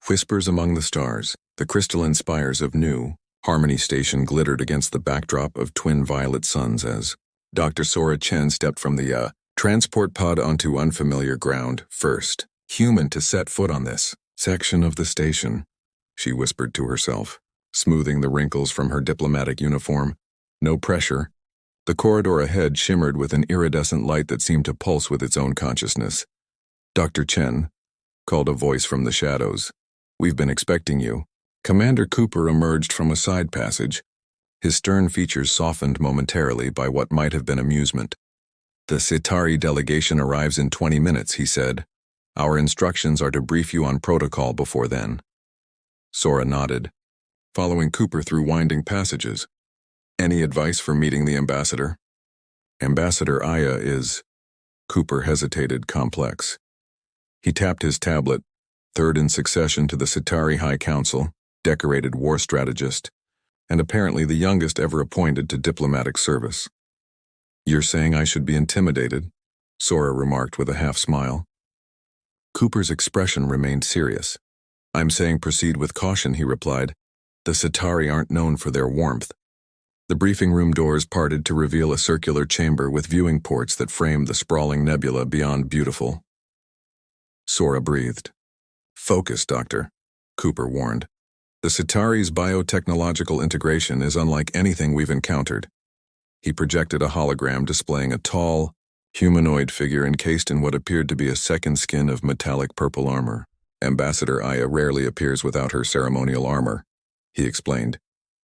Whispers among the stars, the crystalline spires of New Harmony Station glittered against the backdrop of twin violet suns as Dr. Sora Chen stepped from the transport pod onto unfamiliar ground, first human to set foot on this section of the station, she whispered to herself, smoothing the wrinkles from her diplomatic uniform. No pressure. The corridor ahead shimmered with an iridescent light that seemed to pulse with its own consciousness. Dr. Chen, called a voice from the shadows. We've been expecting you. Commander Cooper emerged from a side passage, his stern features softened momentarily by what might have been amusement. The Citari delegation arrives in 20 minutes, he said. Our instructions are to brief you on protocol before then. Sora nodded, following Cooper through winding passages. Any advice for meeting the ambassador? Ambassador Aya is... Cooper hesitated, complex. He tapped his tablet, third in succession to the Citari High Council, decorated war strategist, and apparently the youngest ever appointed to diplomatic service. You're saying I should be intimidated? Sora remarked with a half-smile. Cooper's expression remained serious. I'm saying proceed with caution, he replied. The Citari aren't known for their warmth. The briefing room doors parted to reveal a circular chamber with viewing ports that framed the sprawling nebula beyond beautiful. Sora breathed. Focus, Doctor, Cooper warned. The Citari's biotechnological integration is unlike anything we've encountered. He projected a hologram displaying a tall, humanoid figure encased in what appeared to be a second skin of metallic purple armor. Ambassador Aya rarely appears without her ceremonial armor, he explained.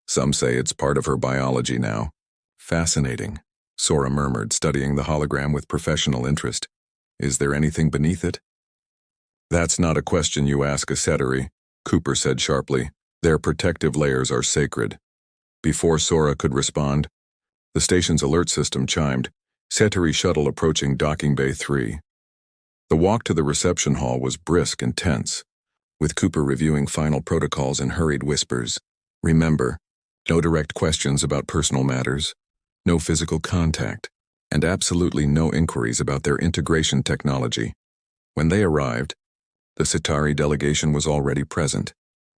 Some say it's part of her biology now. Fascinating, Sora murmured, studying the hologram with professional interest. Is there anything beneath it? That's not a question you ask a Cetari, Cooper said sharply. Their protective layers are sacred. Before Sora could respond, the station's alert system chimed, Cetari shuttle approaching Docking Bay 3. The walk to the reception hall was brisk and tense, with Cooper reviewing final protocols in hurried whispers. Remember, no direct questions about personal matters, no physical contact, and absolutely no inquiries about their integration technology. When they arrived, the Citari delegation was already present,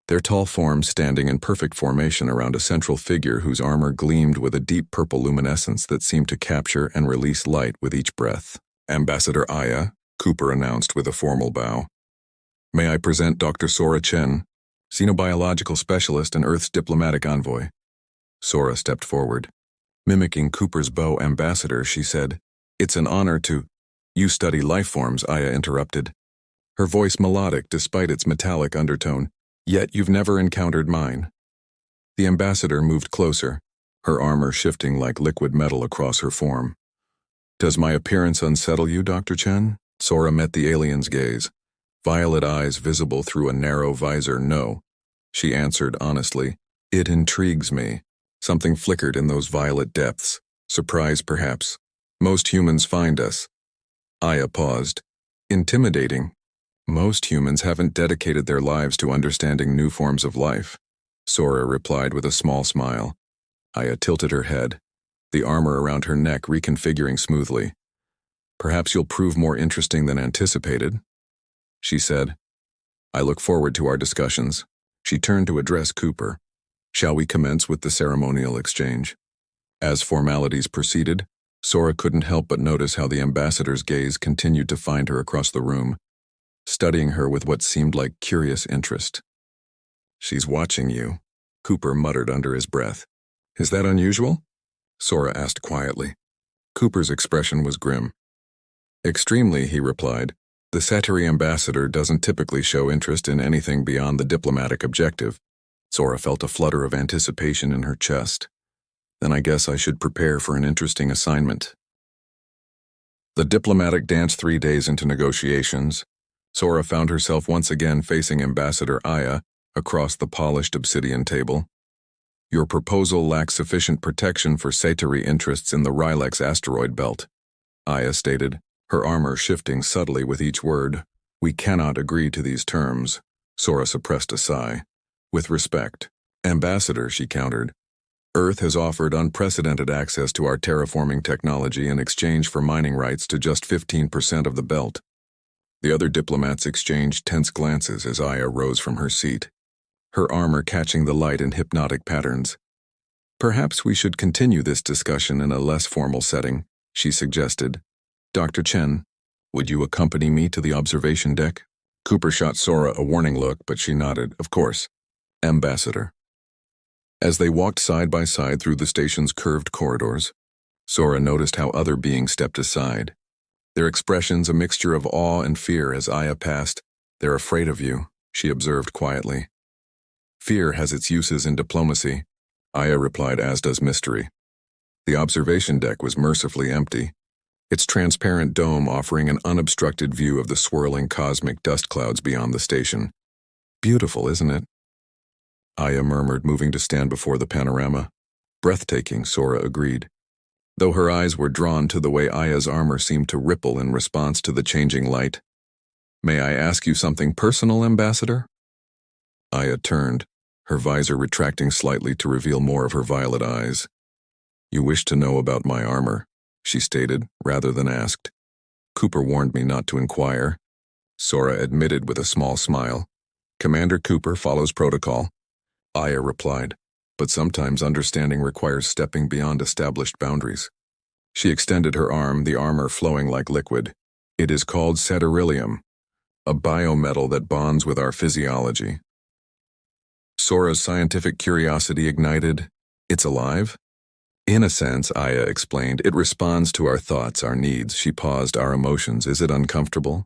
their tall forms standing in perfect formation around a central figure whose armor gleamed with a deep purple luminescence that seemed to capture and release light with each breath. Ambassador Aya, Cooper announced with a formal bow. May I present Dr. Sora Chen, xenobiological specialist and Earth's diplomatic envoy. Sora stepped forward. Mimicking Cooper's bow, Ambassador, she said. It's an honor to... You study life forms, Aya interrupted. Her voice melodic despite its metallic undertone. Yet you've never encountered mine. The ambassador moved closer, her armor shifting like liquid metal across her form. Does my appearance unsettle you, Dr. Chen? Sora met the alien's gaze, violet eyes visible through a narrow visor. No, she answered honestly. It intrigues me. Something flickered in those violet depths. Surprise, perhaps. Most humans find us. Aya paused. Intimidating. Most humans haven't dedicated their lives to understanding new forms of life, Sora replied with a small smile. Aya tilted her head, the armor around her neck reconfiguring smoothly. Perhaps you'll prove more interesting than anticipated, she said. I look forward to our discussions. She turned to address Cooper. Shall we commence with the ceremonial exchange? As formalities proceeded, Sora couldn't help but notice how the ambassador's gaze continued to find her across the room, studying her with what seemed like curious interest. She's watching you, Cooper muttered under his breath. Is that unusual? Sora asked quietly. Cooper's expression was grim. Extremely, he replied. The Cetari ambassador doesn't typically show interest in anything beyond the diplomatic objective. Sora felt a flutter of anticipation in her chest. Then I guess I should prepare for an interesting assignment. The diplomatic danced 3 days into negotiations. Sora found herself once again facing Ambassador Aya across the polished obsidian table. Your proposal lacks sufficient protection for Cetari interests in the Rylex asteroid belt, Aya stated, her armor shifting subtly with each word. We cannot agree to these terms. Sora suppressed a sigh. With respect, Ambassador, she countered. Earth has offered unprecedented access to our terraforming technology in exchange for mining rights to just 15% of the belt. The other diplomats exchanged tense glances as Aya rose from her seat, her armor catching the light in hypnotic patterns. Perhaps we should continue this discussion in a less formal setting, she suggested. Dr. Chen, would you accompany me to the observation deck? Cooper shot Sora a warning look, but she nodded. Of course. Ambassador. As they walked side by side through the station's curved corridors, Sora noticed how other beings stepped aside, their expressions a mixture of awe and fear as Aya passed. They're afraid of you, she observed quietly. Fear has its uses in diplomacy, Aya replied, as does mystery. The observation deck was mercifully empty, its transparent dome offering an unobstructed view of the swirling cosmic dust clouds beyond the station. Beautiful, isn't it? Aya murmured, moving to stand before the panorama. Breathtaking, Sora agreed, though her eyes were drawn to the way Aya's armor seemed to ripple in response to the changing light. May I ask you something personal, Ambassador? Aya turned, her visor retracting slightly to reveal more of her violet eyes. You wish to know about my armor, she stated, rather than asked. Cooper warned me not to inquire, Sora admitted with a small smile. Commander Cooper follows protocol, Aya replied, but sometimes understanding requires stepping beyond established boundaries. She extended her arm, the armor flowing like liquid. It is called Satyrillium, a biometal that bonds with our physiology. Sora's scientific curiosity ignited. It's alive? In a sense, Aya explained, it responds to our thoughts, our needs. She paused, our emotions. Is it uncomfortable?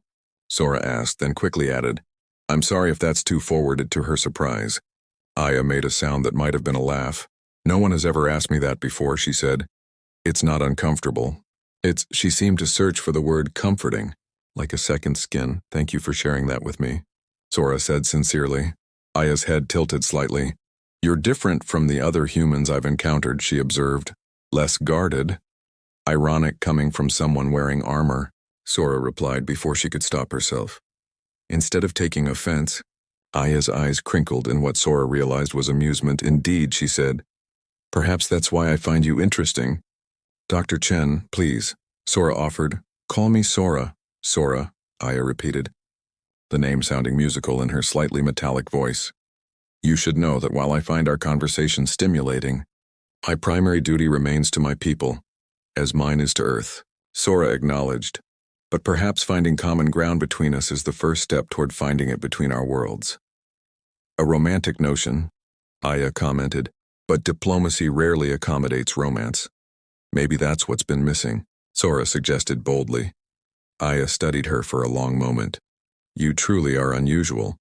Sora asked, then quickly added, I'm sorry if that's too forwarded to her surprise. Aya made a sound that might have been a laugh. No one has ever asked me that before, she said. It's not uncomfortable. She seemed to search for the word comforting, like a second skin. Thank you for sharing that with me, Sora said sincerely. Aya's head tilted slightly. You're different from the other humans I've encountered, she observed. Less guarded. Ironic coming from someone wearing armor, Sora replied before she could stop herself. Instead of taking offense, Aya's eyes crinkled in what Sora realized was amusement. Indeed, she said. Perhaps that's why I find you interesting. Dr. Chen, please, Sora offered. Call me Sora. Sora, Aya repeated, the name sounding musical in her slightly metallic voice. You should know that while I find our conversation stimulating, my primary duty remains to my people, as mine is to Earth. Sora acknowledged, but perhaps finding common ground between us is the first step toward finding it between our worlds. A romantic notion, Aya commented, but diplomacy rarely accommodates romance. Maybe that's what's been missing, Sora suggested boldly. Aya studied her for a long moment. You truly are unusual,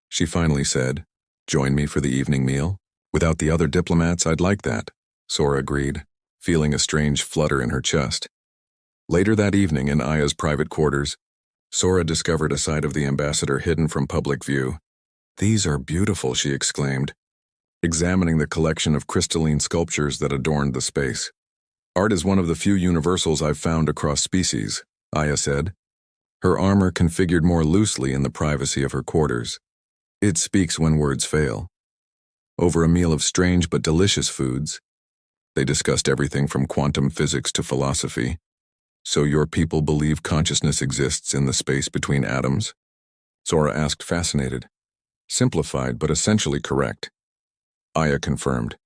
she finally said. Join me for the evening meal? Without the other diplomats, I'd like that, Sora agreed, feeling a strange flutter in her chest. Later that evening in Aya's private quarters, Sora discovered a side of the ambassador hidden from public view. These are beautiful, she exclaimed, examining the collection of crystalline sculptures that adorned the space. Art is one of the few universals I've found across species, Aya said, her armor configured more loosely in the privacy of her quarters. It speaks when words fail. Over a meal of strange but delicious foods, they discussed everything from quantum physics to philosophy. So your people believe consciousness exists in the space between atoms? Sora asked, fascinated. Simplified but essentially correct. Aya confirmed.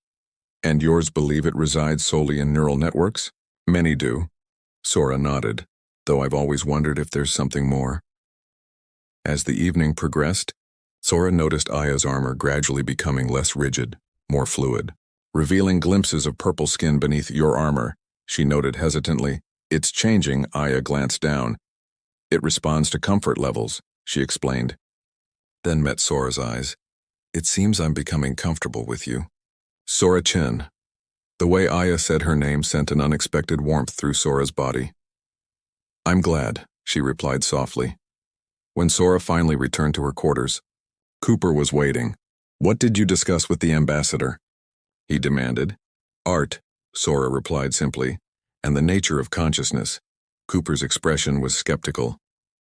And yours believe it resides solely in neural networks? Many do. Sora nodded, though I've always wondered if there's something more. As the evening progressed, Sora noticed Aya's armor gradually becoming less rigid, more fluid, revealing glimpses of purple skin beneath your armor, she noted hesitantly. It's changing, Aya glanced down. It responds to comfort levels, she explained. Then met Sora's eyes. It seems I'm becoming comfortable with you. Sora Chen. The way Aya said her name sent an unexpected warmth through Sora's body. I'm glad, she replied softly. When Sora finally returned to her quarters, Cooper was waiting. What did you discuss with the ambassador? He demanded. Art, Sora replied simply, and the nature of consciousness. Cooper's expression was skeptical.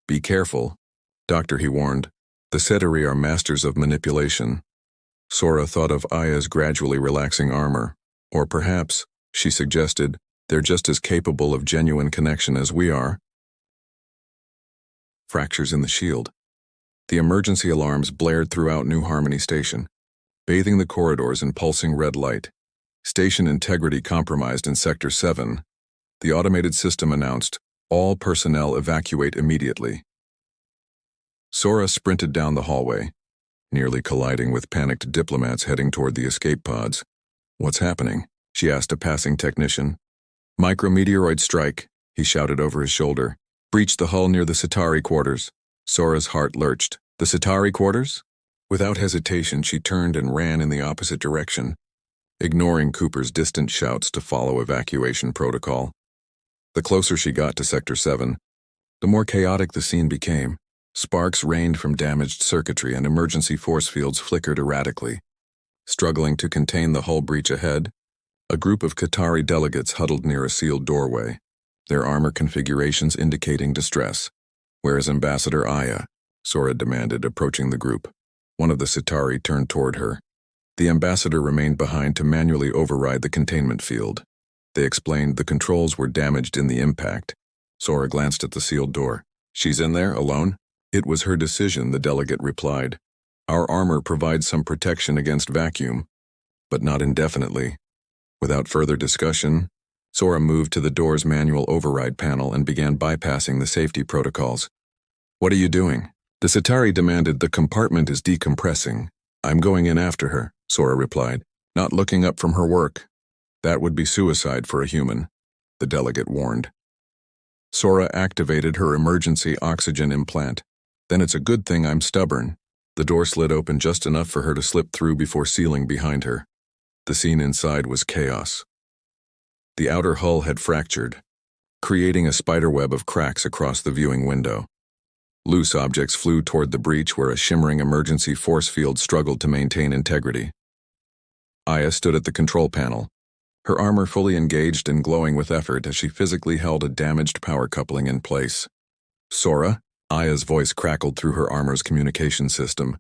Be careful, Doctor, he warned. The Ceteri are masters of manipulation. Sora thought of Aya's gradually relaxing armor. Or perhaps, she suggested, they're just as capable of genuine connection as we are. fractures in the shield. The emergency alarms blared throughout New Harmony Station, bathing the corridors in pulsing red light. Station integrity compromised in Sector 7. The automated system announced, "All personnel evacuate immediately." Sora sprinted down the hallway, nearly colliding with panicked diplomats heading toward the escape pods. "What's happening?" she asked a passing technician. "Micrometeoroid strike," he shouted over his shoulder. "Breached the hull near the Centauri quarters." Sora's heart lurched. "The Centauri quarters?" Without hesitation, she turned and ran in the opposite direction, ignoring Cooper's distant shouts to follow evacuation protocol. The closer she got to Sector 7, the more chaotic the scene became. Sparks rained from damaged circuitry and emergency force fields flickered erratically. Struggling to contain the hull breach ahead, a group of Qatari delegates huddled near a sealed doorway, their armor configurations indicating distress. "Where's Ambassador Aya?" Sora demanded, approaching the group. One of the Centauri turned toward her. The ambassador remained behind to manually override the containment field. They explained the controls were damaged in the impact. Sora glanced at the sealed door. "She's in there, alone?" "It was her decision," the delegate replied. "Our armor provides some protection against vacuum, but not indefinitely." Without further discussion, Sora moved to the door's manual override panel and began bypassing the safety protocols. "What are you doing?" The Centauri demanded. "The compartment is decompressing. I'm going in after her," Sora replied, not looking up from her work. "That would be suicide for a human," the delegate warned. Sora activated her emergency oxygen implant. "Then it's a good thing I'm stubborn." The door slid open just enough for her to slip through before sealing behind her. The scene inside was chaos. The outer hull had fractured, creating a spiderweb of cracks across the viewing window. Loose objects flew toward the breach where a shimmering emergency force field struggled to maintain integrity. Aya stood at the control panel, her armor fully engaged and glowing with effort as she physically held a damaged power coupling in place. "Sora?" Aya's voice crackled through her armor's communication system.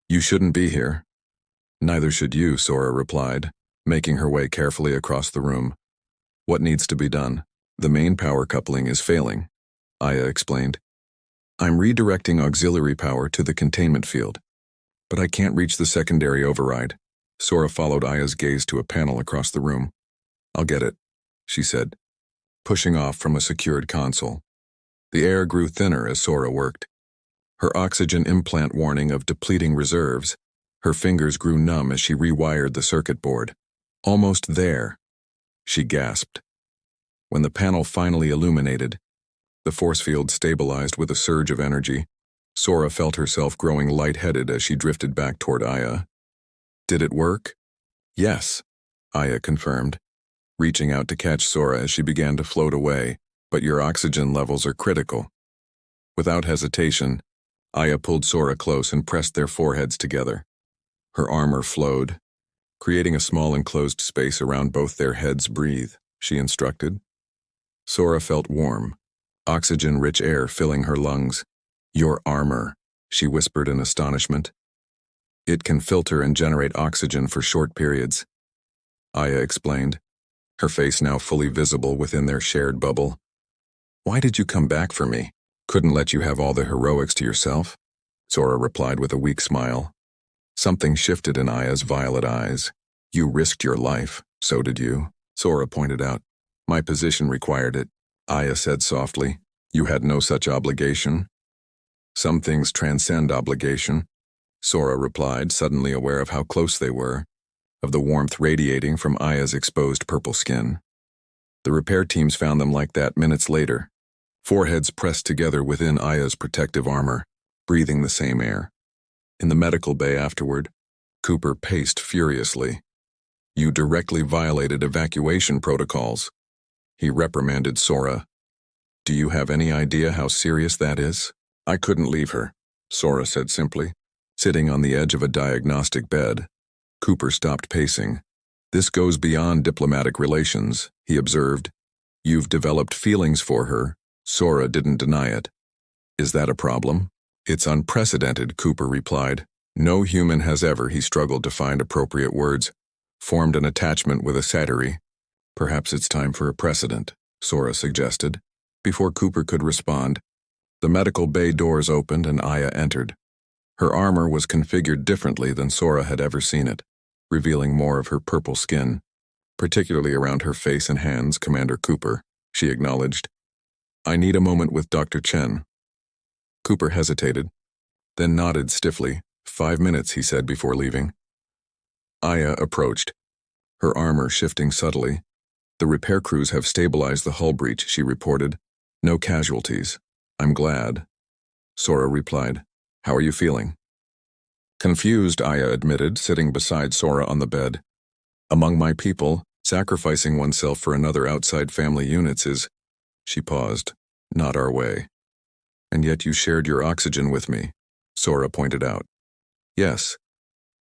"You shouldn't be here." "Neither should you," Sora replied, making her way carefully across the room. "What needs to be done?" "The main power coupling is failing," Aya explained. "I'm redirecting auxiliary power to the containment field, but I can't reach the secondary override." Sora followed Aya's gaze to a panel across the room. "I'll get it," she said, pushing off from a secured console. The air grew thinner as Sora worked. Her oxygen implant warning of depleting reserves. Her fingers grew numb as she rewired the circuit board. "Almost there," she gasped. When the panel finally illuminated, the force field stabilized with a surge of energy. Sora felt herself growing lightheaded as she drifted back toward Aya. "Did it work?" "Yes," Aya confirmed, reaching out to catch Sora as she began to float away. "But your oxygen levels are critical." Without hesitation, Aya pulled Sora close and pressed their foreheads together. Her armor flowed, creating a small enclosed space around both their heads. "Breathe," she instructed. Sora felt warm, oxygen-rich air filling her lungs. "Your armor," she whispered in astonishment. "It can filter and generate oxygen for short periods," Aya explained, her face now fully visible within their shared bubble. "Why did you come back for me?" "Couldn't let you have all the heroics to yourself," Sora replied with a weak smile. Something shifted in Aya's violet eyes. "You risked your life, so did you," Sora pointed out. "My position required it," Aya said softly. "You had no such obligation." "Some things transcend obligation," Sora replied, suddenly aware of how close they were, of the warmth radiating from Aya's exposed purple skin. The repair teams found them like that minutes later, foreheads pressed together within Aya's protective armor, breathing the same air. In the medical bay afterward, Cooper paced furiously. "You directly violated evacuation protocols," he reprimanded Sora. "Do you have any idea how serious that is?" "I couldn't leave her," Sora said simply, sitting on the edge of a diagnostic bed. Cooper stopped pacing. "This goes beyond diplomatic relations," he observed. "You've developed feelings for her." Sora didn't deny it. "Is that a problem?" "It's unprecedented," Cooper replied. "No human has ever," he struggled to find appropriate words, "formed an attachment with a Centauri." "Perhaps it's time for a precedent," Sora suggested. Before Cooper could respond, The medical bay doors opened and Aya entered. Her armor was configured differently than Sora had ever seen it, revealing more of her purple skin, particularly around her face and hands. Commander Cooper, she acknowledged. I need a moment with Dr. Chen. Cooper hesitated, then nodded stiffly. 5 minutes, he said before leaving. Aya approached, her armor shifting subtly. The repair crews have stabilized the hull breach, she reported. No casualties. I'm glad. Sora replied. How are you feeling? Confused, Aya admitted, sitting beside Sora on the bed. Among my people, sacrificing oneself for another outside family units is, she paused, not our way. And yet you shared your oxygen with me, Sora pointed out. Yes,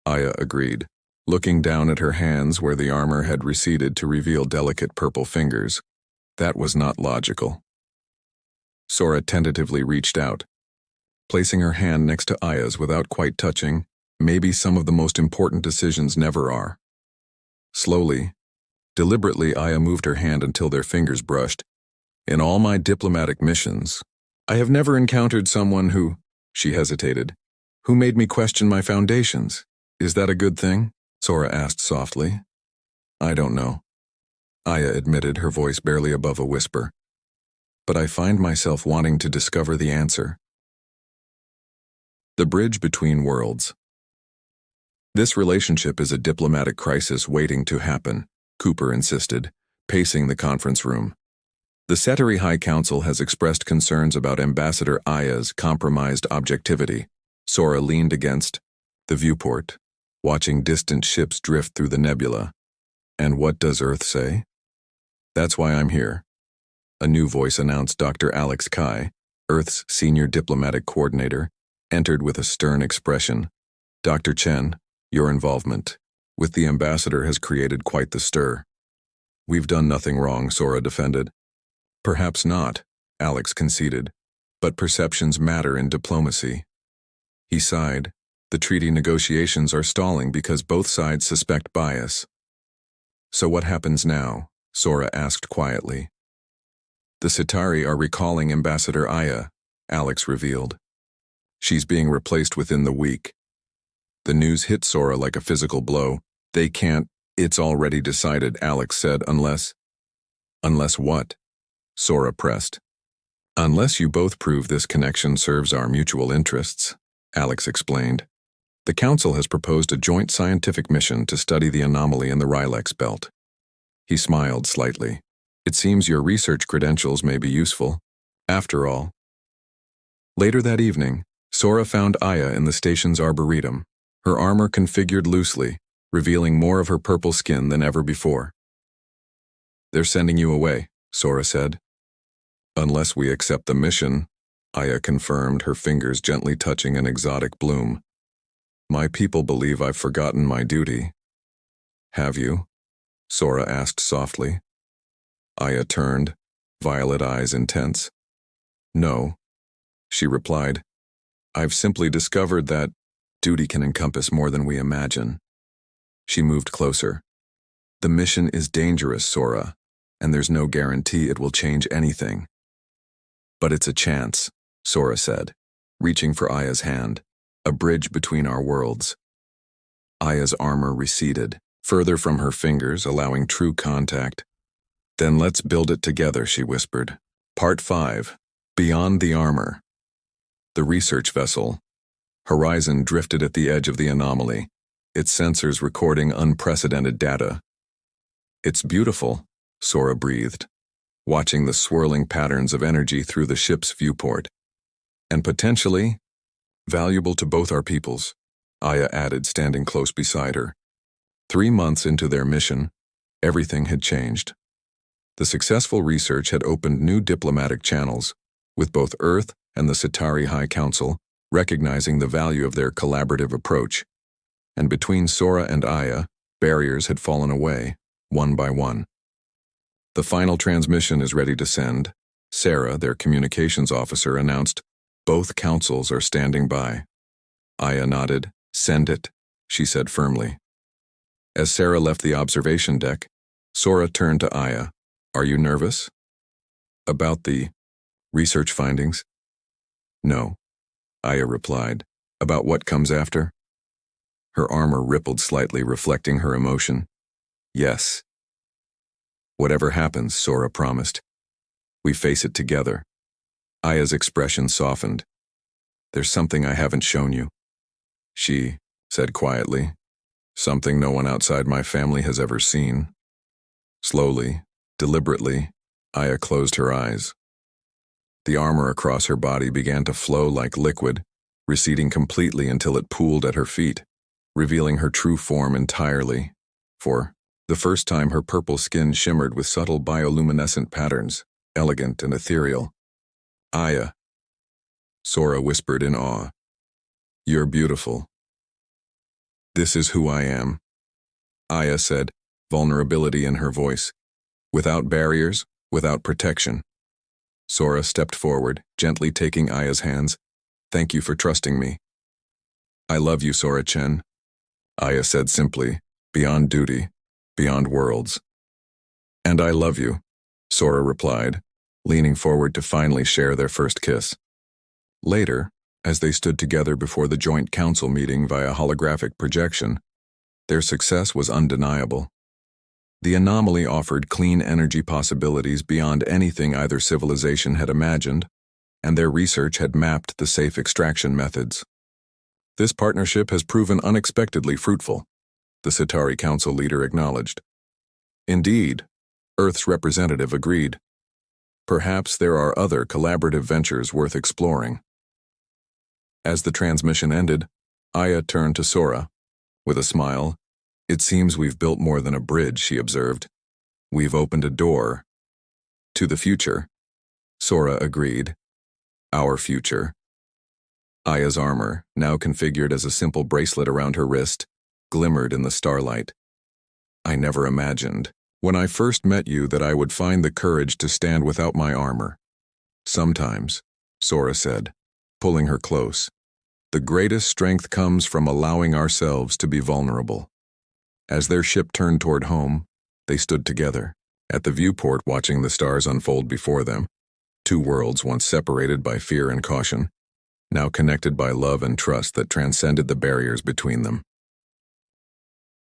Aya agreed, looking down at her hands where the armor had receded to reveal delicate purple fingers. That was not logical. Sora tentatively reached out, placing her hand next to Aya's without quite touching. Maybe some of the most important decisions never are. Slowly, deliberately, Aya moved her hand until their fingers brushed. In all my diplomatic missions, I have never encountered someone who, she hesitated, who made me question my foundations. Is that a good thing? Sora asked softly. I don't know. Aya admitted, her voice barely above a whisper. But I find myself wanting to discover the answer. The bridge between worlds. This relationship is a diplomatic crisis waiting to happen, Cooper insisted, pacing the conference room. The Ceteri High Council has expressed concerns about Ambassador Aya's compromised objectivity. Sora leaned against the viewport, watching distant ships drift through the nebula. And what does Earth say? That's why I'm here. A new voice announced. Dr. Alex Kai, Earth's senior diplomatic coordinator, entered with a stern expression. Dr. Chen, your involvement with the ambassador has created quite the stir. We've done nothing wrong, Sora defended. Perhaps not, Alex conceded, but perceptions matter in diplomacy. He sighed. The treaty negotiations are stalling because both sides suspect bias. So what happens now? Sora asked quietly. The Ceteri are recalling Ambassador Aya, Alex revealed. She's being replaced within the week. The news hit Sora like a physical blow. They can't, it's already decided, Alex said, unless what? Sora pressed. Unless you both prove this connection serves our mutual interests, Alex explained. The Council has proposed a joint scientific mission to study the anomaly in the Rylex belt. He smiled slightly. It seems your research credentials may be useful. After all. Later that evening, Sora found Aya in the station's arboretum, her armor configured loosely, revealing more of her purple skin than ever before. They're sending you away, Sora said. Unless we accept the mission, Aya confirmed, her fingers gently touching an exotic bloom. My people believe I've forgotten my duty. Have you? Sora asked softly. Aya turned, violet eyes intense. No, she replied. I've simply discovered that duty can encompass more than we imagine. She moved closer. The mission is dangerous, Sora, and there's no guarantee it will change anything. But it's a chance, Sora said, reaching for Aya's hand, a bridge between our worlds. Aya's armor receded, further from her fingers, allowing true contact. Then let's build it together, she whispered. Part 5. Beyond the Armor. The research vessel, Horizon, drifted at the edge of the anomaly, its sensors recording unprecedented data. It's beautiful, Sora breathed, watching the swirling patterns of energy through the ship's viewport. And potentially valuable to both our peoples, Aya added, standing close beside her. 3 months into their mission, everything had changed. The successful research had opened new diplomatic channels, with both Earth and the Ceteri High Council recognizing the value of their collaborative approach. And between Sora and Aya, barriers had fallen away, one by one. The final transmission is ready to send, Sarah, their communications officer, announced. Both councils are standing by. Aya nodded. Send it, she said firmly. As Sarah left the observation deck, Sora turned to Aya. Are you nervous? About the research findings? No, Aya replied. About what comes after? Her armor rippled slightly, reflecting her emotion. Yes. Whatever happens, Sora promised. We face it together. Aya's expression softened. There's something I haven't shown you. She said quietly. Something no one outside my family has ever seen. Slowly, deliberately, Aya closed her eyes. The armor across her body began to flow like liquid, receding completely until it pooled at her feet, revealing her true form entirely. For the first time, her purple skin shimmered with subtle bioluminescent patterns, elegant and ethereal. Aya, Sora whispered in awe. You're beautiful. This is who I am, Aya said, vulnerability in her voice. Without barriers, without protection. Sora stepped forward, gently taking Aya's hands. Thank you for trusting me. I love you, Sora Chen, Aya said simply, beyond duty, beyond worlds. And I love you, Sora replied, leaning forward to finally share their first kiss. Later, as they stood together before the joint council meeting via holographic projection, their success was undeniable. The anomaly offered clean energy possibilities beyond anything either civilization had imagined, and their research had mapped the safe extraction methods. This partnership has proven unexpectedly fruitful, the Centauri Council leader acknowledged. Indeed, Earth's representative agreed. Perhaps there are other collaborative ventures worth exploring. As the transmission ended, Aya turned to Sora. With a smile, it seems we've built more than a bridge, she observed. We've opened a door. To the future. Sora agreed. Our future. Aya's armor, now configured as a simple bracelet around her wrist, glimmered in the starlight. I never imagined, when I first met you, that I would find the courage to stand without my armor. Sometimes, Sora said, pulling her close, the greatest strength comes from allowing ourselves to be vulnerable. As their ship turned toward home, they stood together, at the viewport watching the stars unfold before them, two worlds once separated by fear and caution, now connected by love and trust that transcended the barriers between them.